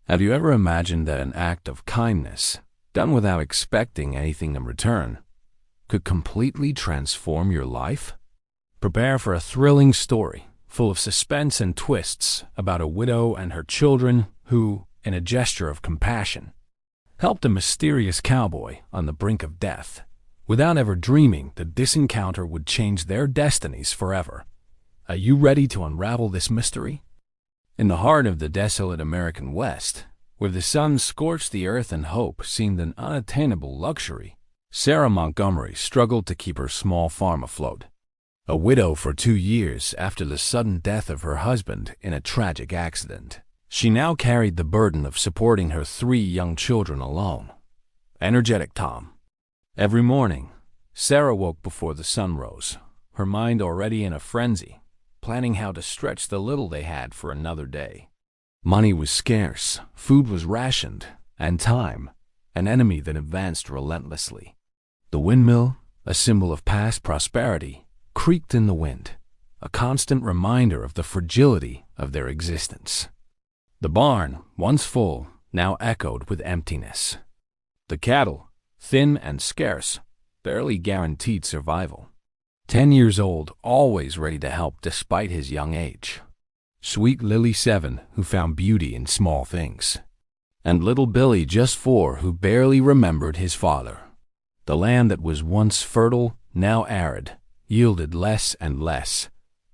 Have you ever imagined that an act of kindness, done without expecting anything in return, could completely transform your life? Prepare for a thrilling story full of suspense and twists about a widow and her children who, in a gesture of compassion, helped a mysterious cowboy on the brink of death, without ever dreaming that this encounter would change their destinies forever. Are you ready to unravel this mystery? In the heart of the desolate American West, where the sun scorched the earth and hope seemed an unattainable luxury, Sarah Montgomery struggled to keep her small farm afloat. A widow for 2 years after the sudden death of her husband in a tragic accident, she now carried the burden of supporting her 3 young children alone. Energetic Tom. Every morning, Sarah woke before the sun rose, her mind already in a frenzy, planning how to stretch the little they had for another day. Money was scarce, food was rationed, and time, an enemy that advanced relentlessly. The windmill, a symbol of past prosperity, creaked in the wind, a constant reminder of the fragility of their existence. The barn, once full, now echoed with emptiness. The cattle, thin and scarce, barely guaranteed survival. 10 years old, always ready to help despite his young age. Sweet Lily 7, who found beauty in small things. And little Billy, just 4, who barely remembered his father. The land that was once fertile, now arid, yielded less and less,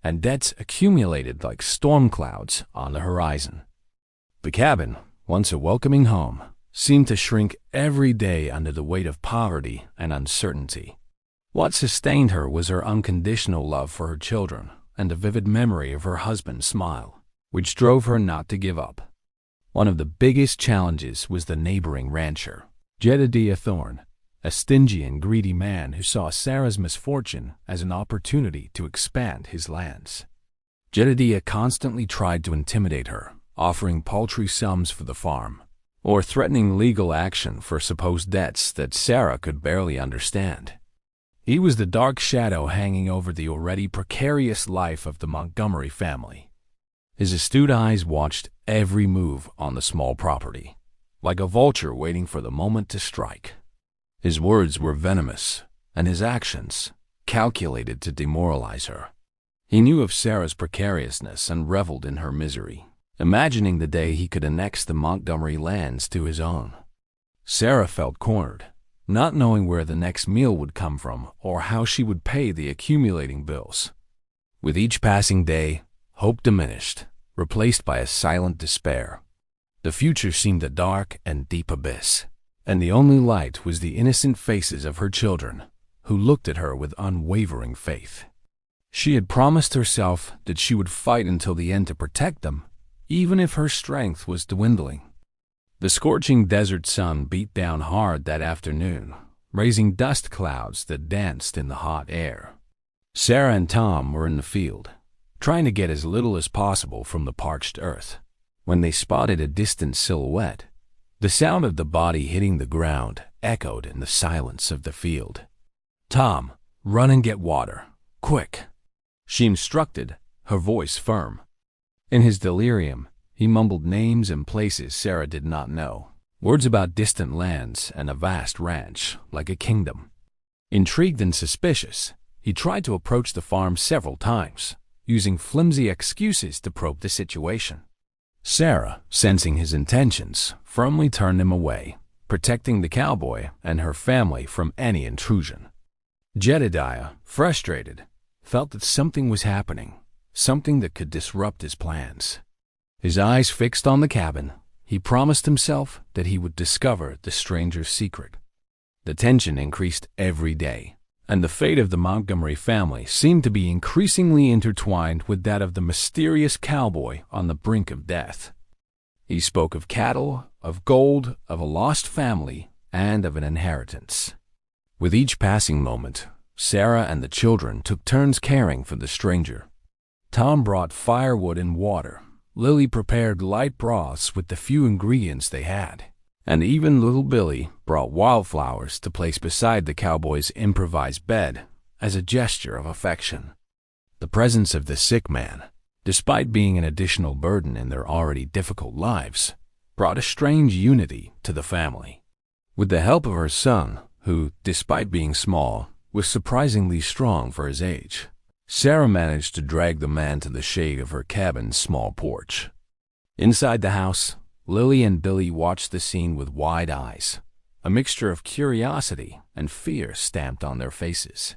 and debts accumulated like storm clouds on the horizon. The cabin, once a welcoming home, seemed to shrink every day under the weight of poverty and uncertainty. What sustained her was her unconditional love for her children and a vivid memory of her husband's smile, which drove her not to give up. One of the biggest challenges was the neighboring rancher, Jedediah Thorne, a stingy and greedy man who saw Sarah's misfortune as an opportunity to expand his lands. Jedediah constantly tried to intimidate her, offering paltry sums for the farm, or threatening legal action for supposed debts that Sarah could barely understand. He was the dark shadow hanging over the already precarious life of the Montgomery family. His astute eyes watched every move on the small property, like a vulture waiting for the moment to strike. His words were venomous, and his actions calculated to demoralize her. He knew of Sarah's precariousness and reveled in her misery, imagining the day he could annex the Montgomery lands to his own. Sarah felt cornered, not knowing where the next meal would come from or how she would pay the accumulating bills. With each passing day, hope diminished, replaced by a silent despair. The future seemed a dark and deep abyss, and the only light was the innocent faces of her children, who looked at her with unwavering faith. She had promised herself that she would fight until the end to protect them, even if her strength was dwindling. The scorching desert sun beat down hard that afternoon, raising dust clouds that danced in the hot air. Sarah and Tom were in the field, trying to get as little as possible from the parched earth, when they spotted a distant silhouette. The sound of the body hitting the ground echoed in the silence of the field. "Tom, run and get water, quick," she instructed, her voice firm. In his delirium, he mumbled names and places Sarah did not know, words about distant lands and a vast ranch, like a kingdom. Intrigued and suspicious, he tried to approach the farm several times, using flimsy excuses to probe the situation. Sarah, sensing his intentions, firmly turned him away, protecting the cowboy and her family from any intrusion. Jedediah, frustrated, felt that something was happening, something that could disrupt his plans. His eyes fixed on the cabin, he promised himself that he would discover the stranger's secret. The tension increased every day, and the fate of the Montgomery family seemed to be increasingly intertwined with that of the mysterious cowboy on the brink of death. He spoke of cattle, of gold, of a lost family, and of an inheritance. With each passing moment, Sarah and the children took turns caring for the stranger. Tom brought firewood and water. Lily prepared light broths with the few ingredients they had, and even little Billy brought wildflowers to place beside the cowboy's improvised bed as a gesture of affection. The presence of the sick man, despite being an additional burden in their already difficult lives, brought a strange unity to the family. With the help of her son, who, despite being small, was surprisingly strong for his age, Sarah managed to drag the man to the shade of her cabin's small porch. Inside the house, Lily and Billy watched the scene with wide eyes, a mixture of curiosity and fear stamped on their faces.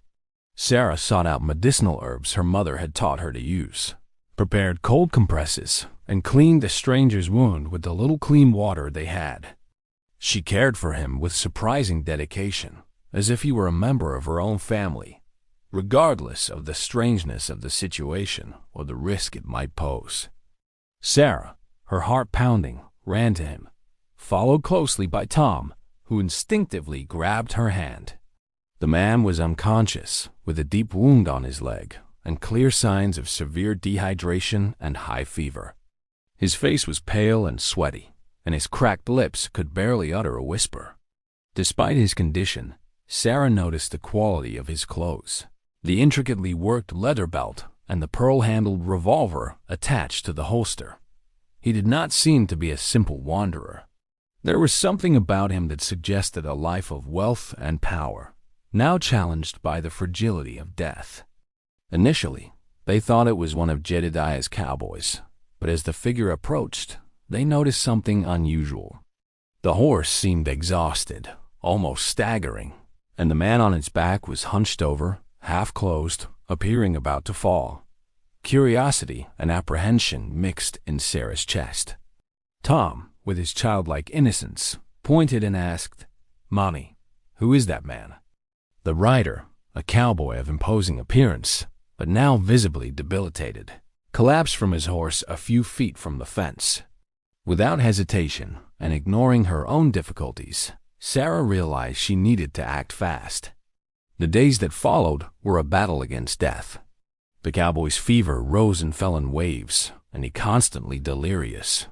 Sarah sought out medicinal herbs her mother had taught her to use, prepared cold compresses, and cleaned the stranger's wound with the little clean water they had. She cared for him with surprising dedication, as if he were a member of her own family, regardless of the strangeness of the situation or the risk it might pose. Sarah, her heart pounding, ran to him, followed closely by Tom, who instinctively grabbed her hand. The man was unconscious, with a deep wound on his leg and clear signs of severe dehydration and high fever. His face was pale and sweaty, and his cracked lips could barely utter a whisper. Despite his condition, Sarah noticed the quality of his clothes, the intricately worked leather belt, and the pearl-handled revolver attached to the holster. He did not seem to be a simple wanderer. There was something about him that suggested a life of wealth and power, now challenged by the fragility of death. Initially, they thought it was one of Jedediah's cowboys, but as the figure approached, they noticed something unusual. The horse seemed exhausted, almost staggering, and the man on its back was hunched over, half-closed, appearing about to fall. Curiosity and apprehension mixed in Sarah's chest. Tom, with his childlike innocence, pointed and asked, "Mommy, who is that man?" The rider, a cowboy of imposing appearance, but now visibly debilitated, collapsed from his horse a few feet from the fence. Without hesitation, and ignoring her own difficulties, Sarah realized she needed to act fast. The days that followed were a battle against death. The cowboy's fever rose and fell in waves, and he constantly delirious.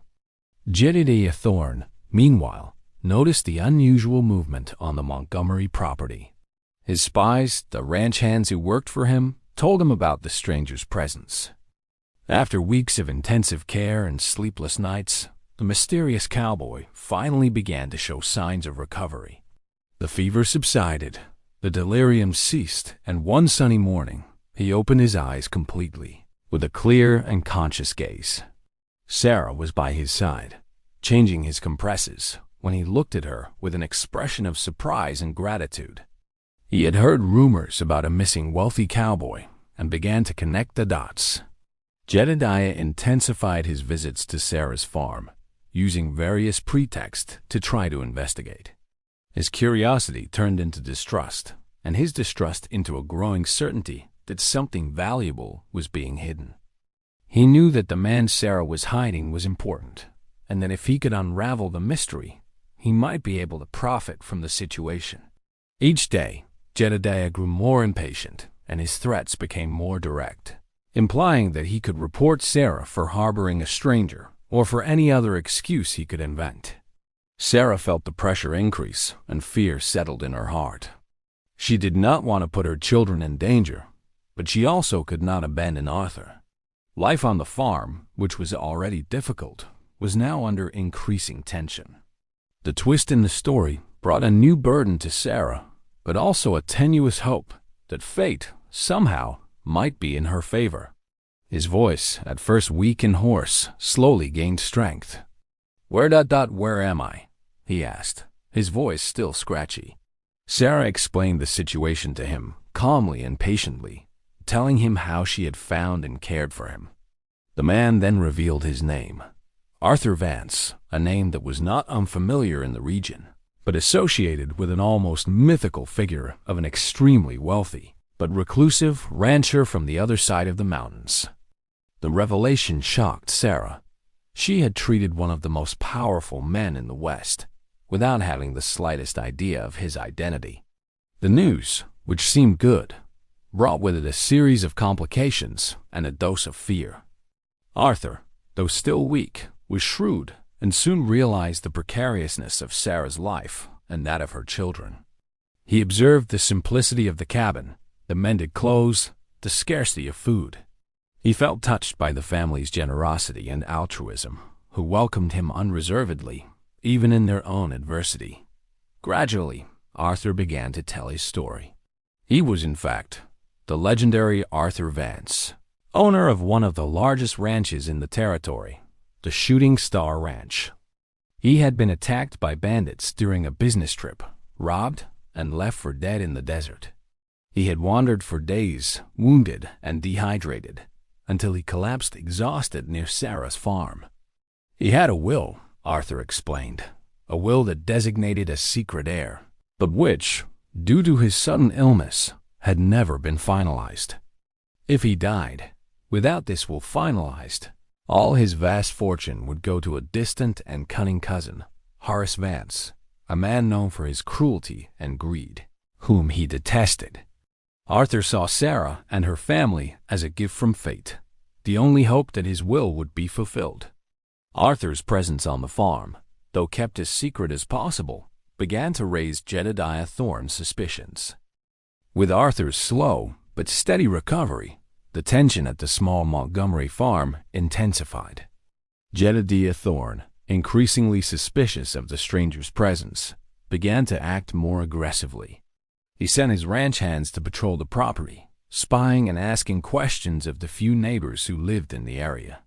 Jedediah Thorne, meanwhile, noticed the unusual movement on the Montgomery property. His spies, the ranch hands who worked for him, told him about the stranger's presence. After weeks of intensive care and sleepless nights, the mysterious cowboy finally began to show signs of recovery. The fever subsided, the delirium ceased, and one sunny morning, he opened his eyes completely, with a clear and conscious gaze. Sarah was by his side, changing his compresses, when he looked at her with an expression of surprise and gratitude. He had heard rumors about a missing wealthy cowboy and began to connect the dots. Jedediah intensified his visits to Sarah's farm, using various pretexts to try to investigate. His curiosity turned into distrust, and his distrust into a growing certainty that something valuable was being hidden. He knew that the man Sarah was hiding was important, and that if he could unravel the mystery, he might be able to profit from the situation. Each day, Jedediah grew more impatient, and his threats became more direct, implying that he could report Sarah for harboring a stranger or for any other excuse he could invent. Sarah felt the pressure increase, and fear settled in her heart. She did not want to put her children in danger, but she also could not abandon Arthur. Life on the farm, which was already difficult, was now under increasing tension. The twist in the story brought a new burden to Sarah, but also a tenuous hope that fate, somehow, might be in her favor. His voice, at first weak and hoarse, slowly gained strength. Where am I?" he asked, his voice still scratchy. Sarah explained the situation to him, calmly and patiently, telling him how she had found and cared for him. The man then revealed his name, Arthur Vance, a name that was not unfamiliar in the region, but associated with an almost mythical figure of an extremely wealthy, but reclusive rancher from the other side of the mountains. The revelation shocked Sarah. She had treated one of the most powerful men in the West, without having the slightest idea of his identity. The news, which seemed good, brought with it a series of complications and a dose of fear. Arthur, though still weak, was shrewd and soon realized the precariousness of Sarah's life and that of her children. He observed the simplicity of the cabin, the mended clothes, the scarcity of food. He felt touched by the family's generosity and altruism, who welcomed him unreservedly, even in their own adversity. Gradually, Arthur began to tell his story. He was, in fact, the legendary Arthur Vance, owner of one of the largest ranches in the territory, the Shooting Star Ranch. He had been attacked by bandits during a business trip, robbed, and left for dead in the desert. He had wandered for days, wounded and dehydrated, until he collapsed exhausted near Sarah's farm. He had a will, Arthur explained, a will that designated a secret heir, but which, due to his sudden illness, had never been finalized. If he died, without this will finalized, all his vast fortune would go to a distant and cunning cousin, Horace Vance, a man known for his cruelty and greed, whom he detested. Arthur saw Sarah and her family as a gift from fate, the only hope that his will would be fulfilled. Arthur's presence on the farm, though kept as secret as possible, began to raise Jedediah Thorne's suspicions. With Arthur's slow but steady recovery, the tension at the small Montgomery farm intensified. Jedediah Thorne, increasingly suspicious of the stranger's presence, began to act more aggressively. He sent his ranch hands to patrol the property, spying and asking questions of the few neighbors who lived in the area.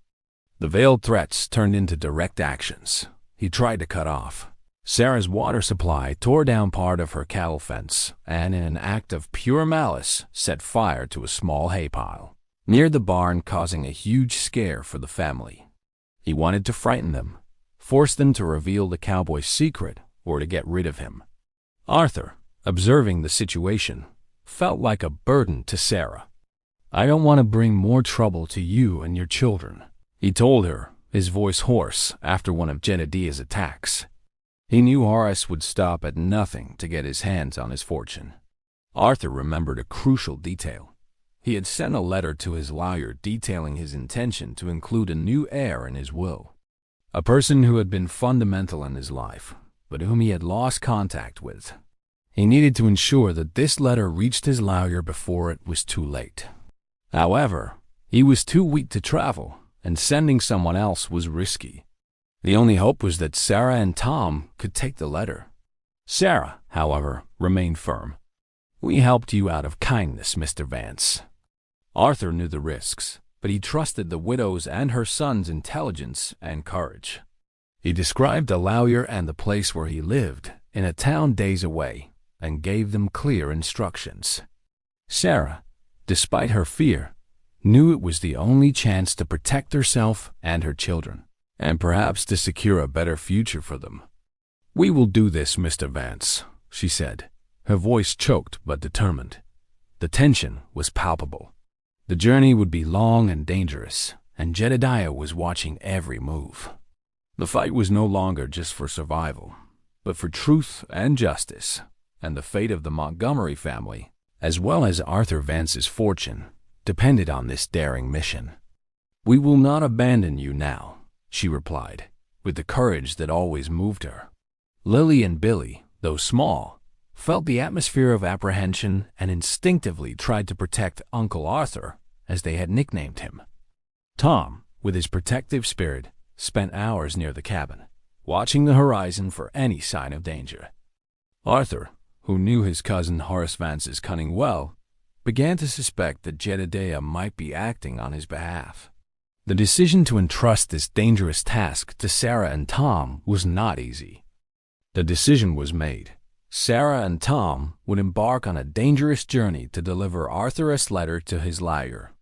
The veiled threats turned into direct actions. He tried to cut off Sarah's water supply, tore down part of her cattle fence, and in an act of pure malice set fire to a small hay pile near the barn, causing a huge scare for the family. He wanted to frighten them, force them to reveal the cowboy's secret, or to get rid of him. Arthur, observing the situation, felt like a burden to Sarah. "I don't want to bring more trouble to you and your children," he told her, his voice hoarse after one of Jedediah's attacks. He knew Horace would stop at nothing to get his hands on his fortune. Arthur remembered a crucial detail. He had sent a letter to his lawyer detailing his intention to include a new heir in his will, a person who had been fundamental in his life, but whom he had lost contact with. He needed to ensure that this letter reached his lawyer before it was too late. However, he was too weak to travel, and sending someone else was risky. The only hope was that Sarah and Tom could take the letter. Sarah, however, remained firm. "We helped you out of kindness, Mr. Vance." Arthur knew the risks, but he trusted the widow's and her son's intelligence and courage. He described the lawyer and the place where he lived, in a town days away, and gave them clear instructions. Sarah, despite her fear, knew it was the only chance to protect herself and her children, and perhaps to secure a better future for them. "We will do this, Mr. Vance," she said, her voice choked but determined. The tension was palpable. The journey would be long and dangerous, and Jedediah was watching every move. The fight was no longer just for survival, but for truth and justice, and the fate of the Montgomery family, as well as Arthur Vance's fortune, depended on this daring mission. "We will not abandon you now," she replied, with the courage that always moved her. Lily and Billy, though small, felt the atmosphere of apprehension and instinctively tried to protect Uncle Arthur, as they had nicknamed him. Tom, with his protective spirit, spent hours near the cabin, watching the horizon for any sign of danger. Arthur, who knew his cousin Horace Vance's cunning well, began to suspect that Jedediah might be acting on his behalf. The decision to entrust this dangerous task to Sarah and Tom was not easy. The decision was made. Sarah and Tom would embark on a dangerous journey to deliver Arthur's letter to his lawyer.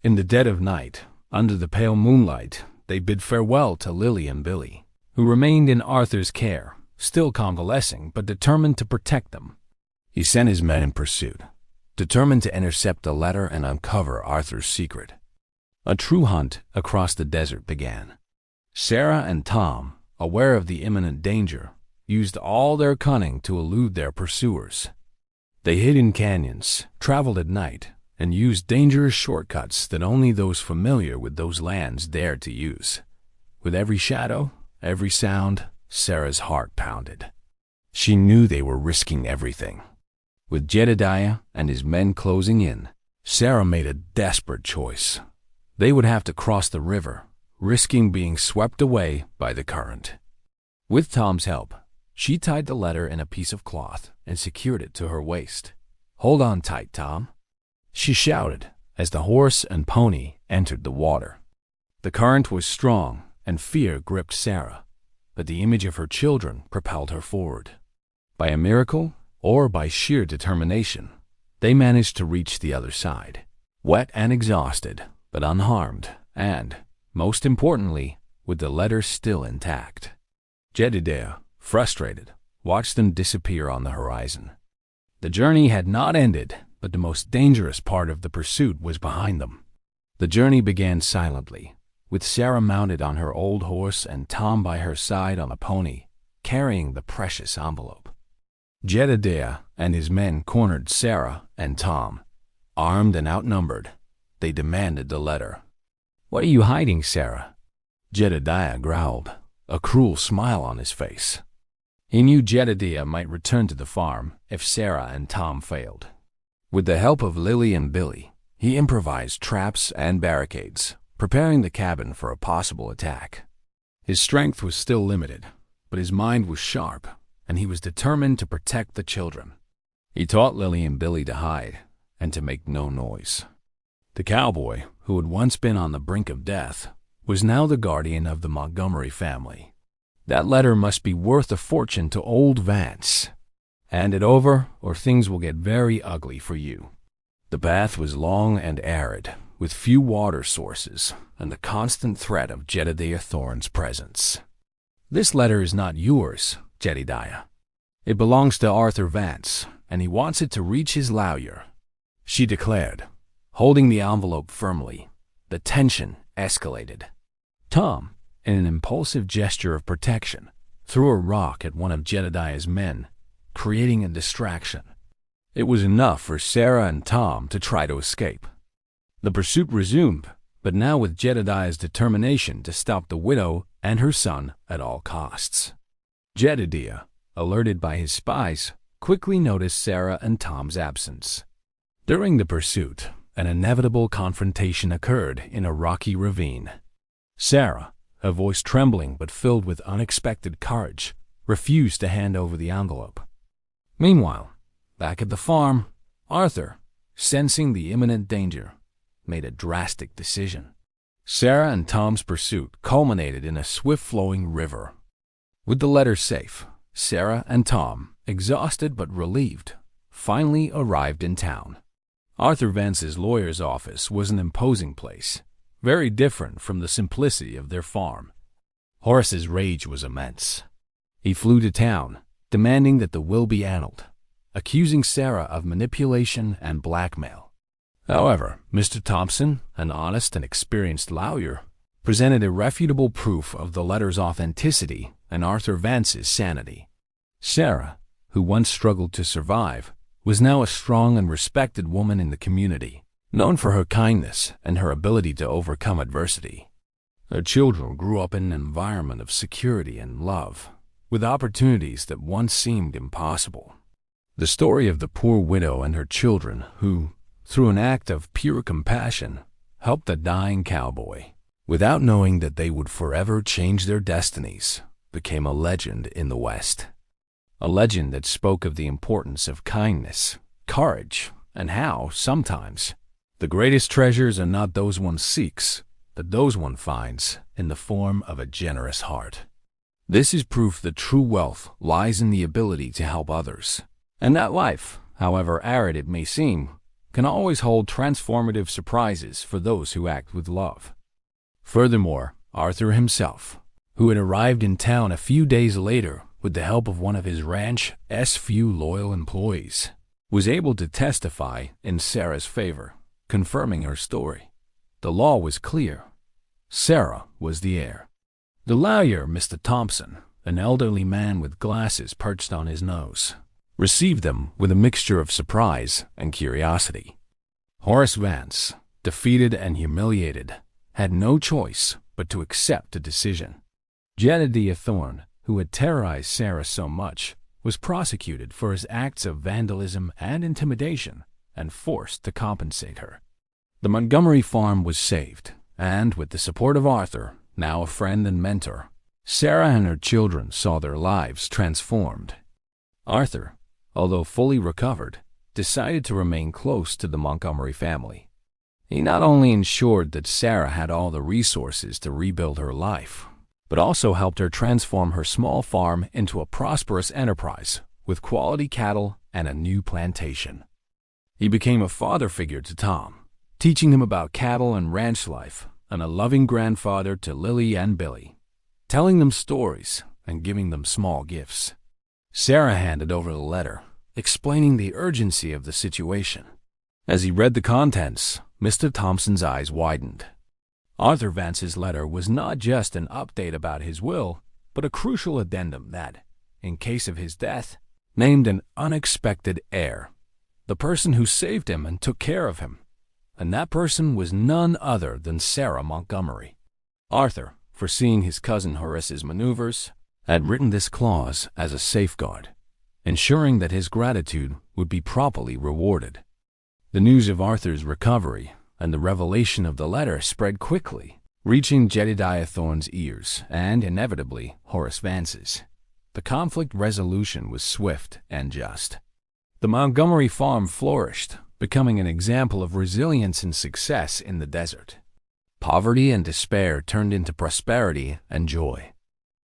In the dead of night, under the pale moonlight, they bid farewell to Lily and Billy, who remained in Arthur's care, still convalescing but determined to protect them. He sent his men in pursuit, determined to intercept the letter and uncover Arthur's secret. A true hunt across the desert began. Sarah and Tom, aware of the imminent danger, used all their cunning to elude their pursuers. They hid in canyons, traveled at night, and used dangerous shortcuts that only those familiar with those lands dared to use. With every shadow, every sound, Sarah's heart pounded. She knew they were risking everything. With Jedediah and his men closing in, Sarah made a desperate choice. They would have to cross the river, risking being swept away by the current. With Tom's help, she tied the letter in a piece of cloth and secured it to her waist. "Hold on tight, Tom," she shouted as the horse and pony entered the water. The current was strong and fear gripped Sarah, but the image of her children propelled her forward. By a miracle, or by sheer determination, they managed to reach the other side, wet and exhausted, but unharmed, and, most importantly, with the letter still intact. Jedediah, frustrated, watched them disappear on the horizon. The journey had not ended, but the most dangerous part of the pursuit was behind them. The journey began silently, with Sarah mounted on her old horse and Tom by her side on a pony, carrying the precious envelope. Jedediah and his men cornered Sarah and Tom. Armed and outnumbered, they demanded the letter. "What are you hiding, Sarah?" Jedediah growled, a cruel smile on his face. He knew Jedediah might return to the farm if Sarah and Tom failed. With the help of Lily and Billy, he improvised traps and barricades, preparing the cabin for a possible attack. His strength was still limited, but his mind was sharp, and he was determined to protect the children. He taught Lily and Billy to hide and to make no noise. The cowboy, who had once been on the brink of death, was now the guardian of the Montgomery family. That letter must be worth a fortune to old Vance. Hand it over, or things will get very ugly for you. The path was long and arid, with few water sources and the constant threat of Jedediah Thorne's presence. "This letter is not yours, Jedediah. It belongs to Arthur Vance, and he wants it to reach his lawyer," she declared, holding the envelope firmly. The tension escalated. Tom, in an impulsive gesture of protection, threw a rock at one of Jedediah's men, creating a distraction. It was enough for Sarah and Tom to try to escape. The pursuit resumed, but now with Jedediah's determination to stop the widow and her son at all costs. Jedediah, alerted by his spies, quickly noticed Sarah and Tom's absence. During the pursuit, an inevitable confrontation occurred in a rocky ravine. Sarah, her voice trembling but filled with unexpected courage, refused to hand over the envelope. Meanwhile, back at the farm, Arthur, sensing the imminent danger, made a drastic decision. Sarah and Tom's pursuit culminated in a swift-flowing river. With the letter safe, Sarah and Tom, exhausted but relieved, finally arrived in town. Arthur Vance's lawyer's office was an imposing place, very different from the simplicity of their farm. Horace's rage was immense. He flew to town, demanding that the will be annulled, accusing Sarah of manipulation and blackmail. However, Mr. Thompson, an honest and experienced lawyer, presented irrefutable proof of the letter's authenticity and Arthur Vance's sanity. Sarah, who once struggled to survive, was now a strong and respected woman in the community, known for her kindness and her ability to overcome adversity. Her children grew up in an environment of security and love, with opportunities that once seemed impossible. The story of the poor widow and her children who, through an act of pure compassion, helped the dying cowboy, without knowing that they would forever change their destinies, became a legend in the West. A legend that spoke of the importance of kindness, courage, and how, sometimes, the greatest treasures are not those one seeks, but those one finds in the form of a generous heart. This is proof that true wealth lies in the ability to help others, and that life, however arid it may seem, can always hold transformative surprises for those who act with love. Furthermore, Arthur himself, who had arrived in town a few days later with the help of one of his ranch's few loyal employees, was able to testify in Sarah's favor, confirming her story. The law was clear. Sarah was the heir. The lawyer, Mr. Thompson, an elderly man with glasses perched on his nose, received them with a mixture of surprise and curiosity. Horace Vance, defeated and humiliated, had no choice but to accept the decision. Jedediah Thorne, who had terrorized Sarah so much, was prosecuted for his acts of vandalism and intimidation and forced to compensate her. The Montgomery farm was saved, and with the support of Arthur, now a friend and mentor, Sarah and her children saw their lives transformed. Arthur, although fully recovered, decided to remain close to the Montgomery family. He not only ensured that Sarah had all the resources to rebuild her life, but also helped her transform her small farm into a prosperous enterprise with quality cattle and a new plantation. He became a father figure to Tom, teaching him about cattle and ranch life, and a loving grandfather to Lily and Billy, telling them stories and giving them small gifts. Sarah handed over the letter, explaining the urgency of the situation. As he read the contents, Mr. Thompson's eyes widened. Arthur Vance's letter was not just an update about his will, but a crucial addendum that, in case of his death, named an unexpected heir, the person who saved him and took care of him. And that person was none other than Sarah Montgomery. Arthur, foreseeing his cousin Horace's maneuvers, had written this clause as a safeguard, ensuring that his gratitude would be properly rewarded. The news of Arthur's recovery and the revelation of the letter spread quickly, reaching Jedediah Thorne's ears and, inevitably, Horace Vance's. The conflict resolution was swift and just. The Montgomery farm flourished, becoming an example of resilience and success in the desert. Poverty and despair turned into prosperity and joy.